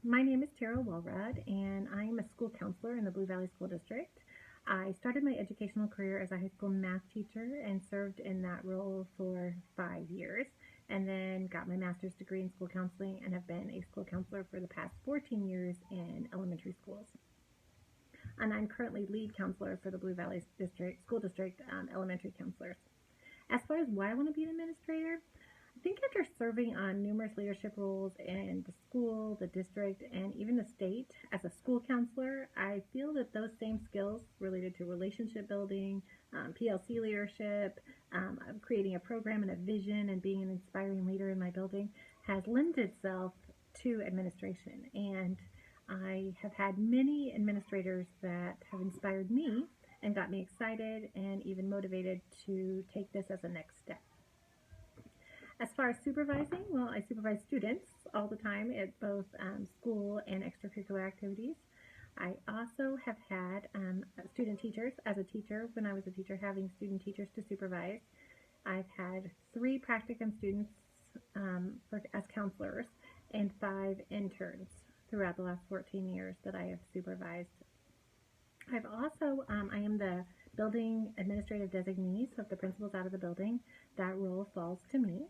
My name is Tara Walrod, and I'm a school counselor in the Blue Valley School District. I started my educational career as a high school math teacher and served in that role for 5 years, and then got my master's degree in school counseling and have been a school counselor for the past 14 years in elementary schools. And I'm currently lead counselor for the Blue Valley District School District elementary counselors. As far as why I want to be an administrator, I think after serving on numerous leadership roles in the school, the district, and even the state as a school counselor, I feel that those same skills related to relationship building, PLC leadership, creating a program and a vision, and being an inspiring leader in my building has lent itself to administration. And I have had many administrators that have inspired me and got me excited and even motivated to take this as a next step. As far as supervising, well, I supervise students all the time at both school and extracurricular activities. I also have had student teachers as a teacher when I was a teacher, having student teachers to supervise. I've had 3 practicum students as counselors and 5 interns throughout the last 14 years that I have supervised. I've also, I am the building administrative designee, so if the principal's out of the building, that role falls to me.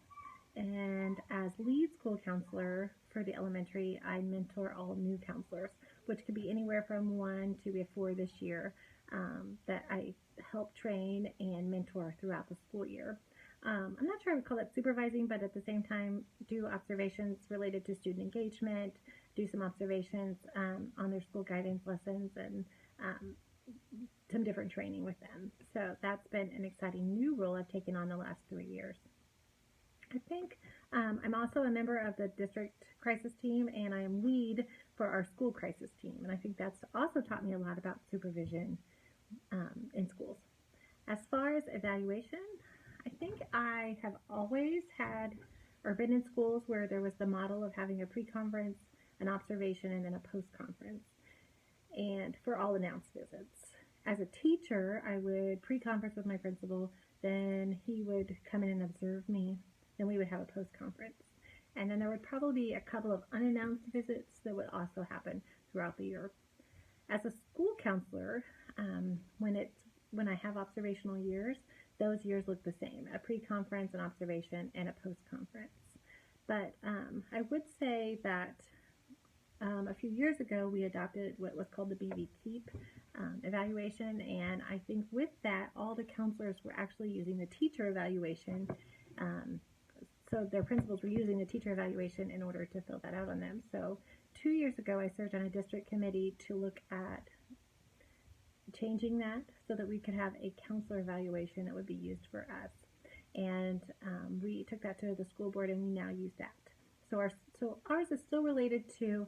And as lead school counselor for the elementary, I mentor all new counselors, which could be anywhere from 1 to we have 4 this year that I help train and mentor throughout the school year. I'm not sure I would call that supervising, but at the same time, do observations related to student engagement, do some observations on their school guidance lessons, and some different training with them. So that's been an exciting new role I've taken on the last 3 years. I think I'm also a member of the district crisis team, and I am lead for our school crisis team. And I think that's also taught me a lot about supervision in schools. As far as evaluation, I think I have always had or been in schools where there was the model of having a pre-conference, an observation, and then a post-conference, and for all announced visits. As a teacher, I would pre-conference with my principal, then he would come in and observe me, then we would have a post-conference. And then there would probably be a couple of unannounced visits that would also happen throughout the year. As a school counselor, when I have observational years, those years look the same: a pre-conference, an observation, and a post-conference. But I would say that a few years ago we adopted what was called the BV Keep evaluation, and I think with that all the counselors were actually using the teacher evaluation. So their principals were using the teacher evaluation in order to fill that out on them. So 2 years ago I served on a district committee to look at changing that so that we could have a counselor evaluation that would be used for us. And we took that to the school board and we now use that. So ours is still related to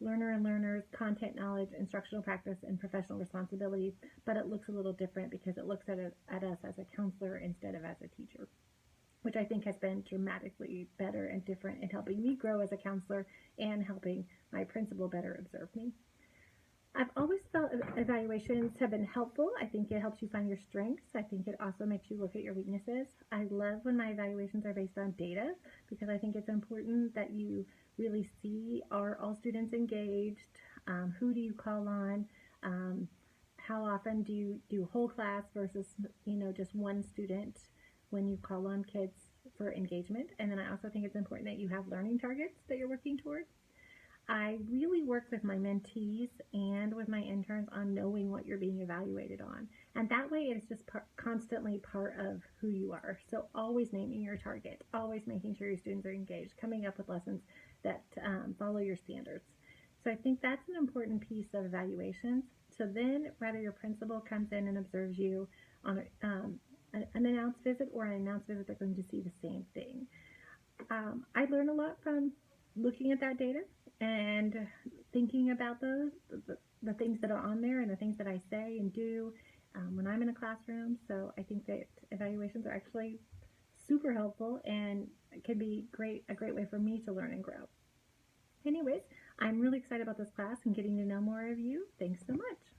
learner and learners, content knowledge, instructional practice, and professional responsibilities, but it looks a little different because it looks at us as a counselor instead of as a teacher, which I think has been dramatically better and different in helping me grow as a counselor and helping my principal better observe me. I've always felt evaluations have been helpful. I think it helps you find your strengths. I think it also makes you look at your weaknesses. I love when my evaluations are based on data because I think it's important that you really see, are all students engaged? Who do you call on? How often do you do whole class versus just one student when you call on kids for engagement? And then I also think it's important that you have learning targets that you're working toward. I really work with my mentees and with my interns on knowing what you're being evaluated on. And that way it's just constantly part of who you are. So always naming your target, always making sure your students are engaged, coming up with lessons that follow your standards. So I think that's an important piece of evaluations. So then whether your principal comes in and observes you on an announced visit or an announced visit, they're going to see the same thing. I learn a lot from looking at that data and thinking about the things that are on there and the things that I say and do when I'm in a classroom. So I think that evaluations are actually super helpful and can be a great way for me to learn and grow. Anyways, I'm really excited about this class and getting to know more of you. Thanks so much.